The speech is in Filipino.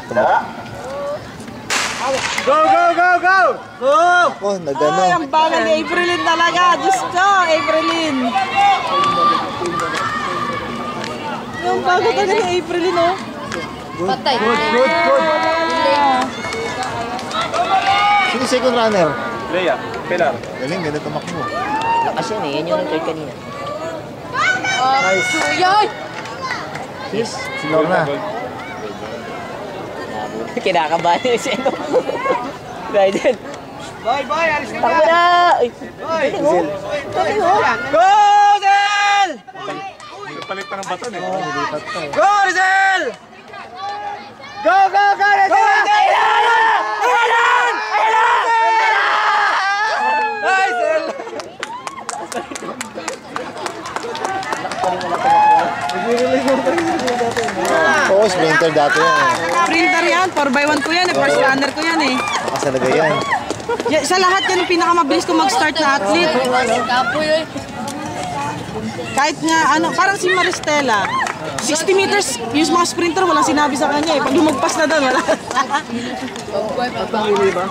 Go, go, go, go! Go! Oh, nagano. Ay, ang bagal ni Aprilin talaga. Diyos ko, Aprilin. Ang bagal talaga ni Aprilin, oh. Patay. Good, good, good! Sino second runner? Leia, Pilar. Galing, ganda tumakbo. Lakas yan eh. Yan yung third kanina. Nice. Yay! Sis, si Lorna. Kinakabahan niya si ano. Raiden. Boy, boy, alis ka Takbo na! Ay, galing oh. Galing oh. Go, Rizal! Palit pa ng baton eh. Go, Rizal! Go, go, go, Rizal! Ayan! Nice! Oo, sprinter dati yan. Sprinter yan. 4x1 ko yan. First runner ko yan, eh. Nakasalaga yan. Sa lahat yan, yung pinakamabilis ko mag-start na athlete. Kapoy eh. Kahit nga, ano, parang si Maristela. 60 meters, yung mga sprinter, walang sinabi sa kanya eh. Pag lumagpas na doon, wala. Pagbuhay pa ba?